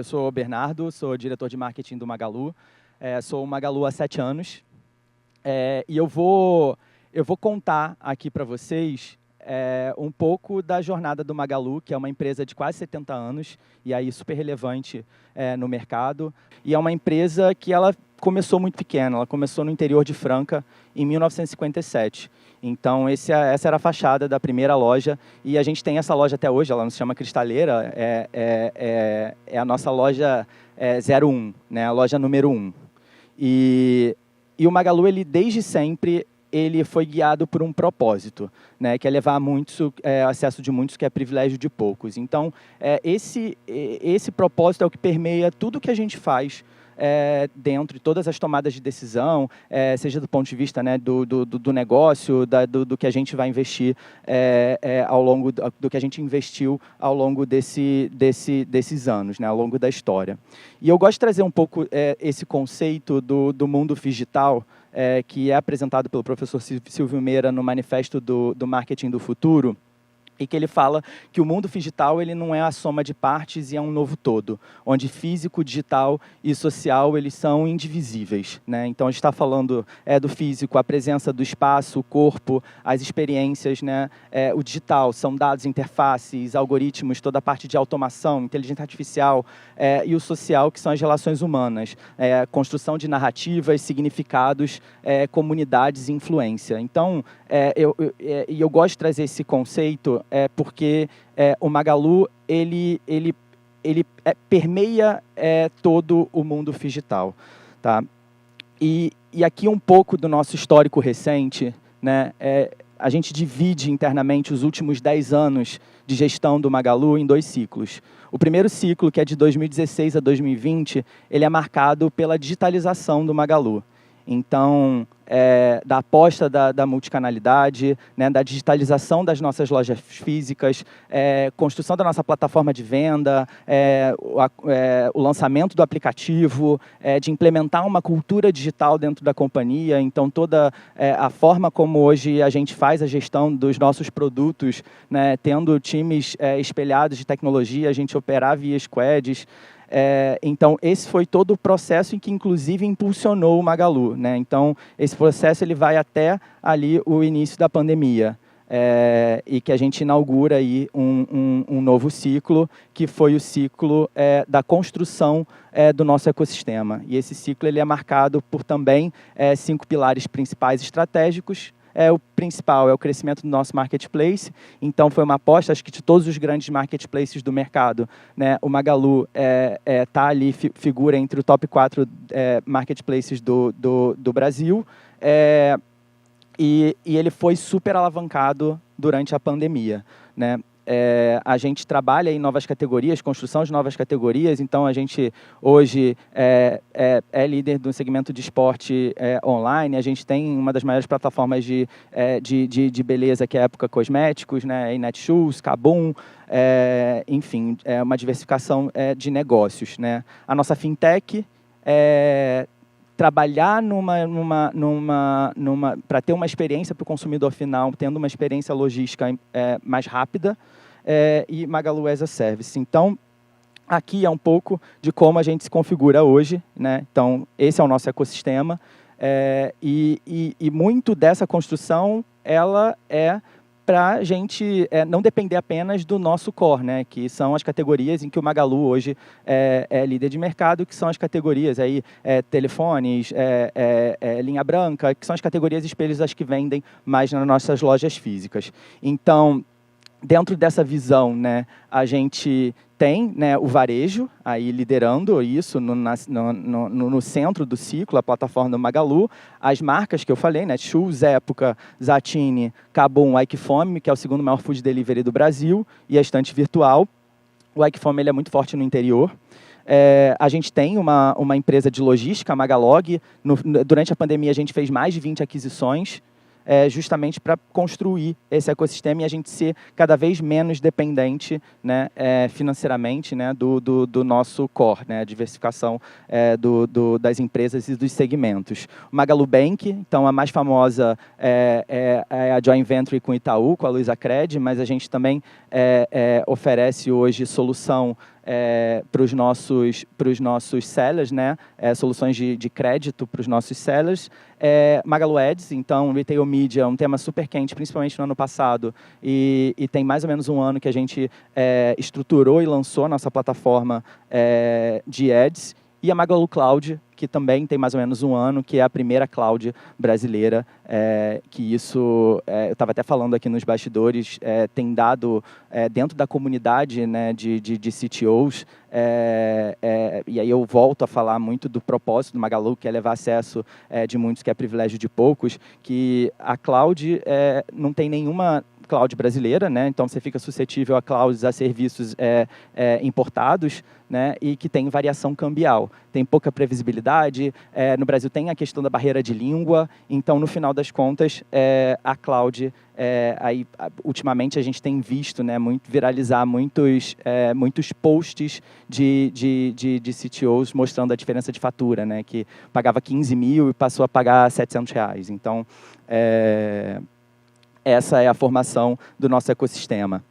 Eu sou o Bernardo, sou diretor de marketing do Magalu. Sou o Magalu há 7 anos. E eu vou contar aqui para vocês um pouco da jornada do Magalu, que é uma empresa de quase 70 anos, e aí super relevante no mercado. E é uma empresa que ela começou muito pequena, ela começou no interior de Franca, em 1957. Então, essa era a fachada da primeira loja, e a gente tem essa loja até hoje, ela não se chama Cristaleira, é a nossa loja 01, né, a loja número 1. E o Magalu, ele desde sempre, ele foi guiado por um propósito, né, que é levar acesso de muitos, que é privilégio de poucos. Então, esse propósito é o que permeia tudo que a gente faz dentro de todas as tomadas de decisão, seja do ponto de vista, né, do negócio, do que a gente vai investir ao longo do que a gente investiu ao longo desses anos, né, ao longo da história. E eu gosto de trazer um pouco esse conceito do mundo digital, que é apresentado pelo professor Silvio Meira no Manifesto do Marketing do Futuro, e que ele fala que o mundo digital ele não é a soma de partes e é um novo todo, onde físico, digital e social eles são indivisíveis, né? Então, a gente está falando do físico, a presença do espaço, o corpo, as experiências, né? O digital são dados, interfaces, algoritmos, toda a parte de automação, inteligência artificial, e o social, que são as relações humanas, construção de narrativas, significados, comunidades e influência. Então, eu gosto de trazer esse conceito porque o Magalu ele permeia todo o mundo digital, tá? E aqui um pouco do nosso histórico recente, né? A gente divide internamente os últimos 10 anos de gestão do Magalu em 2 ciclos. O primeiro ciclo, que é de 2016 a 2020, ele é marcado pela digitalização do Magalu. Então, da aposta da multicanalidade, né, da digitalização das nossas lojas físicas, construção da nossa plataforma de venda, o lançamento do aplicativo, de implementar uma cultura digital dentro da companhia. Então, toda a forma como hoje a gente faz a gestão dos nossos produtos, né, tendo times espelhados de tecnologia, a gente operar via squads. Então, esse foi todo o processo em que, inclusive, impulsionou o Magalu, né? Então, esse processo ele vai até ali o início da pandemia, e que a gente inaugura aí um novo ciclo, que foi o ciclo da construção do nosso ecossistema. E esse ciclo ele é marcado por também 5 pilares principais estratégicos. O principal é o crescimento do nosso marketplace. Então, foi uma aposta, acho que de todos os grandes marketplaces do mercado, né, o Magalu tá ali, figura entre o top 4 marketplaces do Brasil. E ele foi super alavancado durante a pandemia, né? A gente trabalha em novas categorias, construção de novas categorias. Então, a gente hoje é líder do segmento de esporte online. A gente tem uma das maiores plataformas de beleza, que é a Época Cosméticos, né? Netshoes, Kabum, enfim, uma diversificação de negócios, né? A nossa fintech trabalhar para ter uma experiência para o consumidor final, tendo uma experiência logística mais rápida, e Magalu as a Service. Então, aqui é um pouco de como a gente se configura hoje, né? Então, esse é o nosso ecossistema, e muito dessa construção ela para a gente não depender apenas do nosso core, né, que são as categorias em que o Magalu hoje é líder de mercado, que são as categorias aí, telefones, linha branca, que são as categorias espelhos as que vendem mais nas nossas lojas físicas. Então, dentro dessa visão, né, a gente tem, né, o varejo aí liderando isso no centro do ciclo, a plataforma do Magalu, as marcas que eu falei, né, Netshoes, Época, Zattini, Kabum, Aikifome, que é o segundo maior food delivery do Brasil, e a estante virtual. O Aikifome ele é muito forte no interior. A gente tem uma empresa de logística, a Magalog. Durante a pandemia, a gente fez mais de 20 aquisições, justamente para construir esse ecossistema e a gente ser cada vez menos dependente, né, financeiramente, né, do nosso core, né, a diversificação das empresas e dos segmentos. O Magalu Bank, então a mais famosa é a joint venture com o Itaú, com a Luizacred, mas a gente também oferece hoje solução para os nossos sellers, né? Soluções de crédito para os nossos sellers. Magalu Ads, então, Retail Media, um tema super quente, principalmente no ano passado, e tem mais ou menos um ano que a gente estruturou e lançou a nossa plataforma de Ads. E a Magalu Cloud, que também tem mais ou menos um ano, que é a primeira cloud brasileira, que isso, eu estava até falando aqui nos bastidores, tem dado dentro da comunidade, né, de CTOs, e aí eu volto a falar muito do propósito do Magalu, que é levar acesso de muitos, que é privilégio de poucos, que a cloud não tem nenhuma cloud brasileira, né? Então você fica suscetível a clouds, a serviços importados, né? E que tem variação cambial. Tem pouca previsibilidade, no Brasil tem a questão da barreira de língua, então no final das contas a cloud, ultimamente a gente tem visto, né, viralizar muitos posts de CTOs mostrando a diferença de fatura, né? Que pagava 15 mil e passou a pagar R$700. Então, essa é a formação do nosso ecossistema.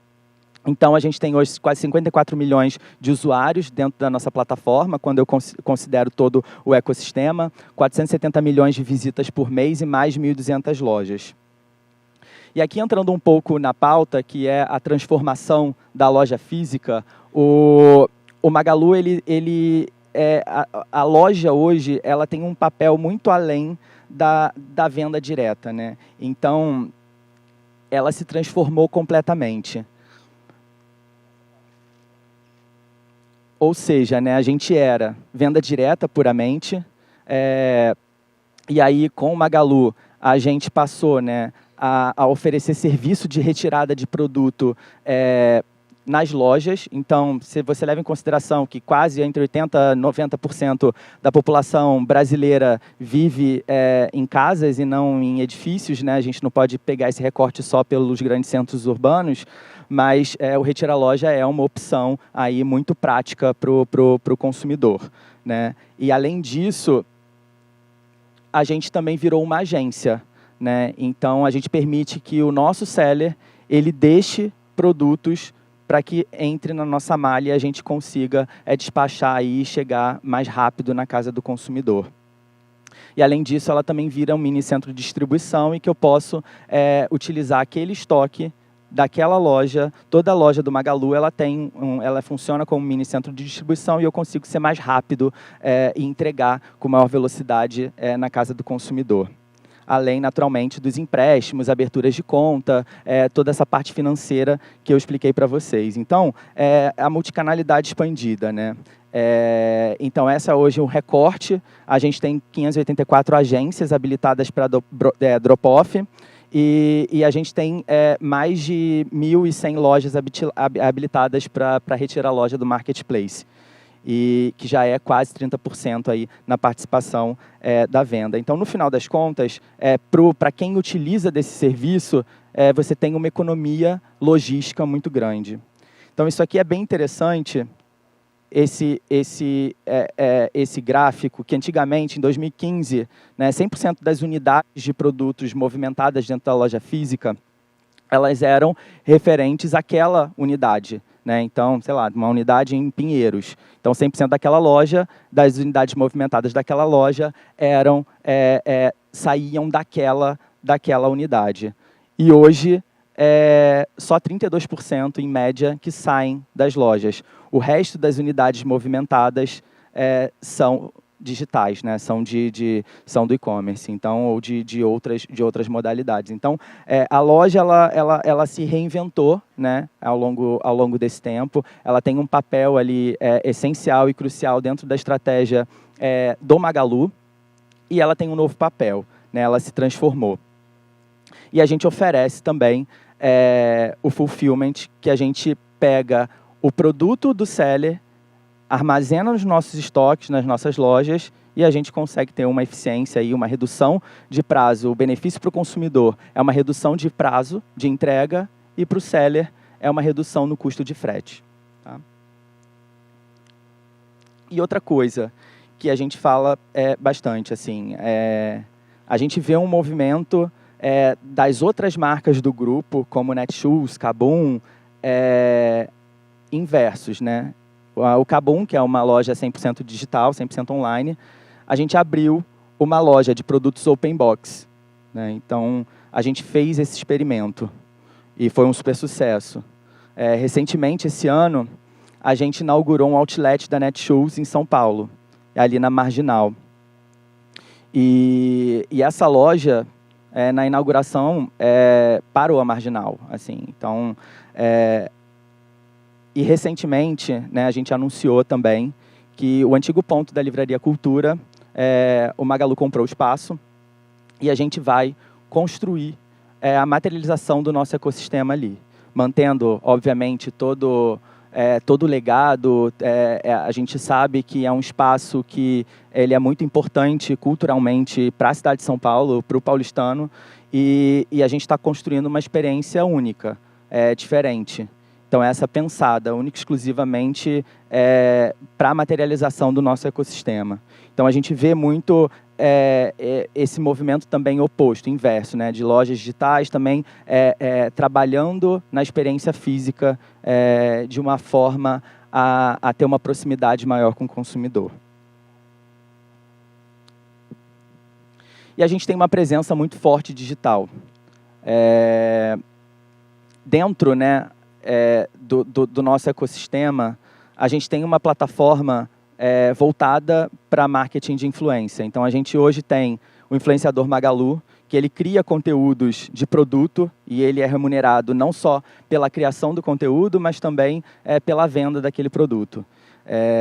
Então, a gente tem hoje quase 54 milhões de usuários dentro da nossa plataforma, quando eu considero todo o ecossistema, 470 milhões de visitas por mês e mais de 1.200 lojas. E aqui, entrando um pouco na pauta, que é a transformação da loja física, o Magalu, a loja hoje, ela tem um papel muito além da venda direta, né? Então, ela se transformou completamente. Ou seja, né, a gente era venda direta puramente, e aí com o Magalu a gente passou, né, a oferecer serviço de retirada de produto nas lojas. Então, se você leva em consideração que quase entre 80% e 90% da população brasileira vive em casas e não em edifícios, né? A gente não pode pegar esse recorte só pelos grandes centros urbanos, mas o Retira Loja é uma opção aí muito prática para o consumidor, né? E, além disso, a gente também virou uma agência, né? Então, a gente permite que o nosso seller ele deixe produtos para que entre na nossa malha e a gente consiga despachar e chegar mais rápido na casa do consumidor. E, além disso, ela também vira um mini centro de distribuição e que eu posso utilizar aquele estoque daquela loja. Toda loja do Magalu ela funciona como um mini centro de distribuição e eu consigo ser mais rápido e entregar com maior velocidade na casa do consumidor. Além, naturalmente, dos empréstimos, aberturas de conta, toda essa parte financeira que eu expliquei para vocês. Então, a multicanalidade expandida, né? Então, essa hoje é um recorte. A gente tem 584 agências habilitadas para drop-off e a gente tem mais de 1.100 lojas habilitadas para retirar a loja do Marketplace. E que já é quase 30% aí na participação da venda. Então, no final das contas, para quem utiliza desse serviço, você tem uma economia logística muito grande. Então, isso aqui é bem interessante, esse gráfico, que antigamente, em 2015, né, 100% das unidades de produtos movimentadas dentro da loja física, elas eram referentes àquela unidade. Né? Então, sei lá, uma unidade em Pinheiros. Então, 100% daquela loja, das unidades movimentadas daquela loja, saíam daquela unidade. E hoje, só 32% em média que saem das lojas. O resto das unidades movimentadas são digitais, né? São do e-commerce, então, ou de outras modalidades. Então, a loja ela se reinventou, né? ao longo desse tempo. Ela tem um papel ali essencial e crucial dentro da estratégia do Magalu e ela tem um novo papel, né? Ela se transformou. E a gente oferece também o fulfillment, que a gente pega o produto do seller, armazena nos nossos estoques, nas nossas lojas, e a gente consegue ter uma eficiência e uma redução de prazo. O benefício para o consumidor é uma redução de prazo de entrega e para o seller é uma redução no custo de frete. Tá? E outra coisa que a gente fala bastante, assim, a gente vê um movimento das outras marcas do grupo, como Netshoes, Kabum, inversos, né? o KaBuM!, que é uma loja 100% digital, 100% online, a gente abriu uma loja de produtos open box, né? Então, a gente fez esse experimento e foi um super sucesso. Recentemente, esse ano, a gente inaugurou um outlet da Netshoes em São Paulo, ali na Marginal. E essa loja, na inauguração, parou a Marginal. Assim. Então, e recentemente, né, a gente anunciou também que o antigo ponto da Livraria Cultura, o Magalu comprou o espaço e a gente vai construir a materialização do nosso ecossistema ali, mantendo, obviamente, todo o legado. A gente sabe que é um espaço que ele é muito importante culturalmente para a cidade de São Paulo, para o paulistano, e a gente está construindo uma experiência única, diferente. Então, essa pensada única e exclusivamente para a materialização do nosso ecossistema. Então, a gente vê muito esse movimento também oposto, inverso, né, de lojas digitais também trabalhando na experiência física de uma forma a ter uma proximidade maior com o consumidor. E a gente tem uma presença muito forte digital. Dentro, né, do nosso ecossistema, a gente tem uma plataforma voltada para marketing de influência. Então, a gente hoje tem o influenciador Magalu, que ele cria conteúdos de produto e ele é remunerado não só pela criação do conteúdo, mas também pela venda daquele produto.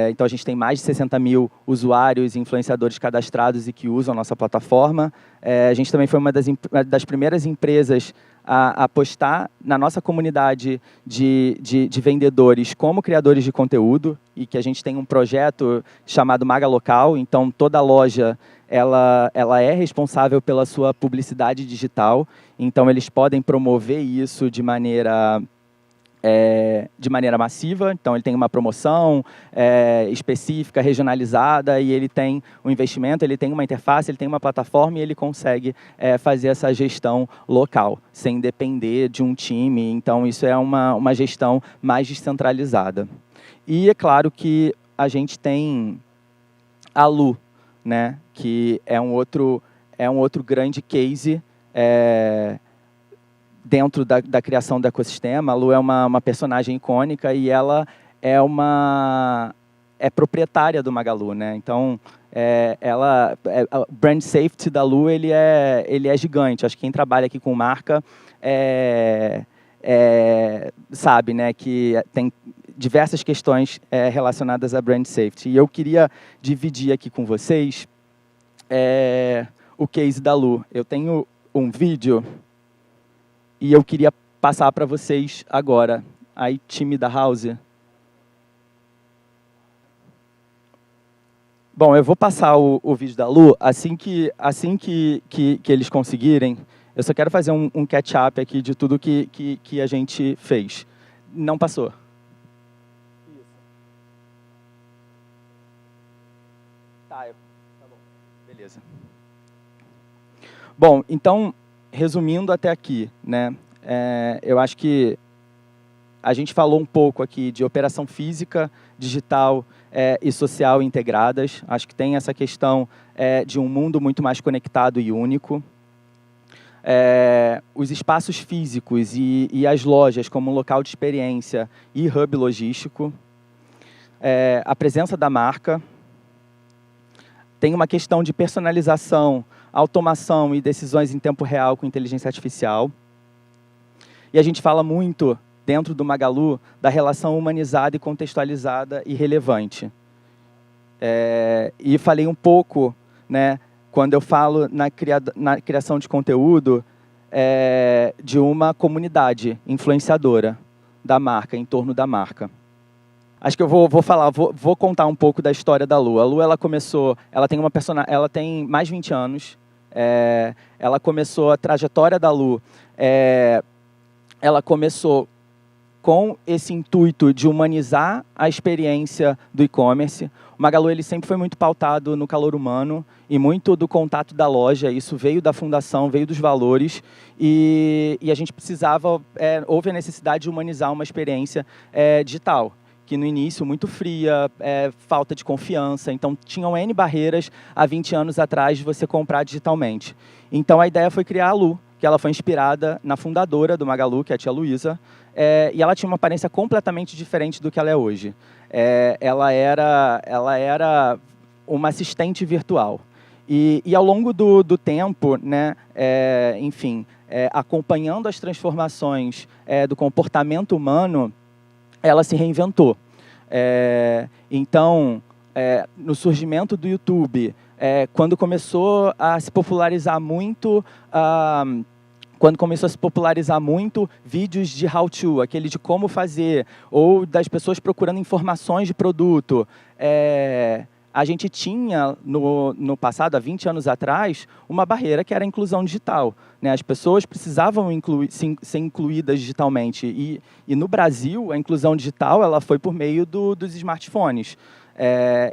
Então, a gente tem mais de 60 mil usuários e influenciadores cadastrados e que usam a nossa plataforma. A gente também foi uma das primeiras empresas a apostar na nossa comunidade de vendedores como criadores de conteúdo, e que a gente tem um projeto chamado Maga Local. Então, toda loja ela é responsável pela sua publicidade digital. Então, eles podem promover isso de maneira massiva. Então, ele tem uma promoção específica, regionalizada, e ele tem um investimento, ele tem uma interface, ele tem uma plataforma, e ele consegue fazer essa gestão local, sem depender de um time. Então, isso é uma gestão mais descentralizada. E é claro que a gente tem a Lu, né, que é um outro grande case dentro da criação do ecossistema. A Lu é uma personagem icônica e ela é proprietária do Magalu, né? Então, o brand safety da Lu ele é gigante. Acho que quem trabalha aqui com marca sabe, né, que tem diversas questões relacionadas a brand safety. E eu queria dividir aqui com vocês o case da Lu. Eu tenho um vídeo e eu queria passar para vocês agora. Aí, time da House. Bom, eu vou passar o vídeo da Lu assim que eles conseguirem. Eu só quero fazer um catch-up aqui de tudo que a gente fez. Não passou. Tá bom. Beleza. Bom, então, resumindo até aqui, né, eu acho que a gente falou um pouco aqui de operação física, digital e social integradas. Acho que tem essa questão de um mundo muito mais conectado e único. Os espaços físicos e as lojas como local de experiência e hub logístico. A presença da marca. Tem uma questão de personalização, automação e decisões em tempo real com inteligência artificial. E a gente fala muito, dentro do Magalu, da relação humanizada e contextualizada e relevante. E falei um pouco, né, quando eu falo na criação de conteúdo, de uma comunidade influenciadora da marca, em torno da marca. Acho que eu vou contar um pouco da história da Lu. A Lu, ela tem mais de 20 anos. Ela começou a trajetória da Lu. Ela começou com esse intuito de humanizar a experiência do e-commerce. O Magalu ele sempre foi muito pautado no calor humano e muito do contato da loja. Isso veio da fundação, veio dos valores. E a gente precisava, houve a necessidade de humanizar uma experiência digital, que no início muito fria, falta de confiança. Então, tinham N barreiras há 20 anos atrás de você comprar digitalmente. Então, a ideia foi criar a Lu, que ela foi inspirada na fundadora do Magalu, que é a tia Luísa, e ela tinha uma aparência completamente diferente do que ela é hoje. Ela era uma assistente virtual. E ao longo do tempo, né, enfim, acompanhando as transformações do comportamento humano, ela se reinventou. Então, no surgimento do YouTube, quando começou a se popularizar muito vídeos de how-to, aquele de como fazer, ou das pessoas procurando informações de produto, a gente tinha, no passado, há 20 anos atrás, uma barreira que era a inclusão digital, né? As pessoas precisavam ser incluídas digitalmente. E no Brasil, a inclusão digital ela foi por meio dos smartphones.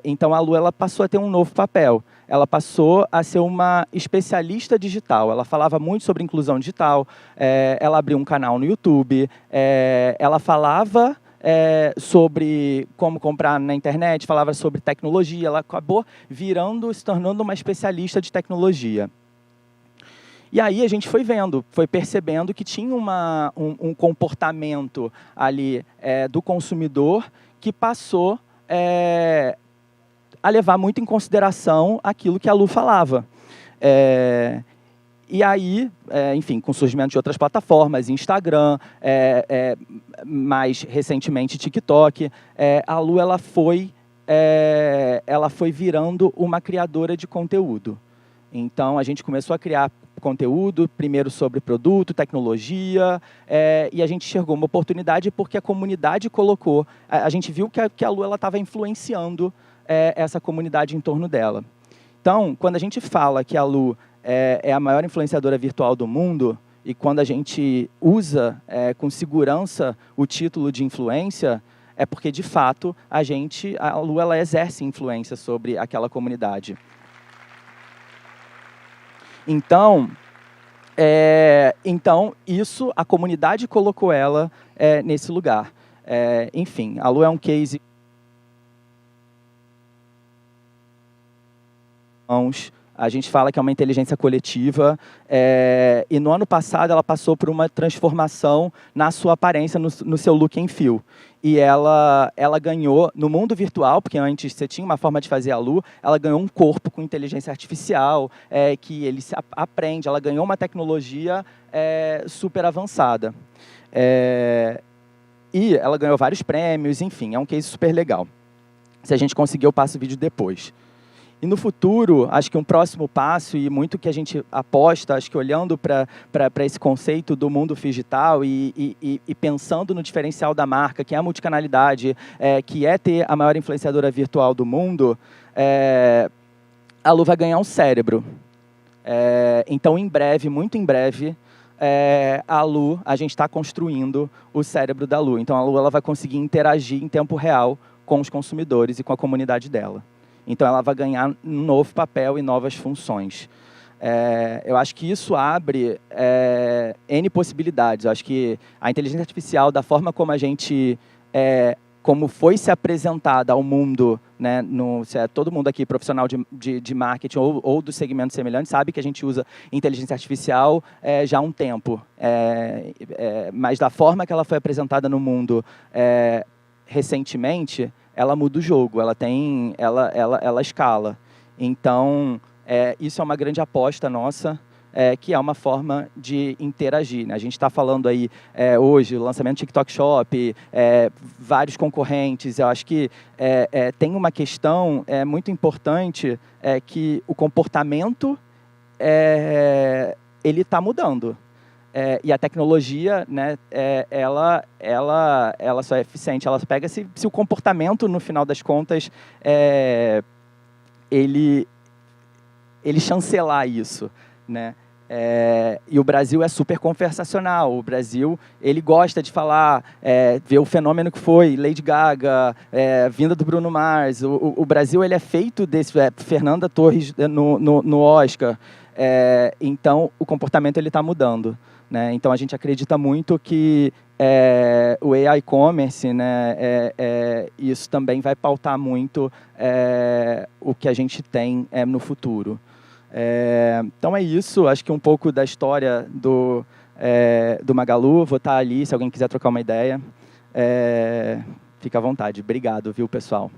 Então, a Lu ela passou a ter um novo papel. Ela passou a ser uma especialista digital. Ela falava muito sobre inclusão digital, ela abriu um canal no YouTube, ela falava sobre como comprar na internet, falava sobre tecnologia, ela acabou se tornando uma especialista de tecnologia. E aí a gente foi percebendo que tinha um comportamento ali do consumidor que passou a levar muito em consideração aquilo que a Lu falava. E aí, enfim, com o surgimento de outras plataformas, Instagram, mais recentemente TikTok, a Lu ela foi virando uma criadora de conteúdo. Então, a gente começou a criar conteúdo, primeiro sobre produto, tecnologia, e a gente enxergou uma oportunidade porque a comunidade colocou, a gente viu que a Lu estava influenciando essa comunidade em torno dela. Então, quando a gente fala que a Lu é a maior influenciadora virtual do mundo, e quando a gente usa com segurança o título de influência, é porque, de fato, a Lu ela exerce influência sobre aquela comunidade. Então, isso, a comunidade colocou ela nesse lugar. Enfim, a Lu é um case... A gente fala que é uma inteligência coletiva, e no ano passado ela passou por uma transformação na sua aparência, no seu look and feel. E ela ganhou, no mundo virtual, porque antes você tinha uma forma de fazer a Lu, ela ganhou um corpo com inteligência artificial, que ele se aprende, ela ganhou uma tecnologia super avançada. E ela ganhou vários prêmios, enfim, é um case super legal. Se a gente conseguir, eu passo o vídeo depois. E no futuro, acho que um próximo passo, e muito que a gente aposta, acho que olhando para esse conceito do mundo digital e pensando no diferencial da marca, que é a multicanalidade, que é ter a maior influenciadora virtual do mundo, a Lu vai ganhar um cérebro. Então, em breve, muito em breve, a gente está construindo o cérebro da Lu. Então, a Lu ela vai conseguir interagir em tempo real com os consumidores e com a comunidade dela. Então, ela vai ganhar um novo papel e novas funções. Eu acho que isso abre N possibilidades. Eu acho que a inteligência artificial, da forma como a gente... como foi se apresentada ao mundo, né, todo mundo aqui profissional de marketing ou do segmento semelhante sabe que a gente usa inteligência artificial já há um tempo. Mas da forma que ela foi apresentada no mundo recentemente, ela muda o jogo, ela escala. Então, isso é uma grande aposta nossa, que é uma forma de interagir, né? A gente está falando aí hoje, o lançamento do TikTok Shop, vários concorrentes. Eu acho que tem uma questão muito importante, que o comportamento ele está mudando. E a tecnologia, né, ela só é eficiente. Ela pega se o comportamento, no final das contas, ele chancelar isso, né? E o Brasil é super conversacional. O Brasil ele gosta de falar, ver o fenômeno que foi Lady Gaga, vinda do Bruno Mars. O Brasil ele é feito desse, Fernanda Torres no Oscar. Então, o comportamento está mudando, né? Então, a gente acredita muito que o AI Commerce, né, isso também vai pautar muito o que a gente tem no futuro. Então, é isso. Acho que um pouco da história do Magalu. Vou estar ali, se alguém quiser trocar uma ideia. Fica à vontade. Obrigado, viu, pessoal?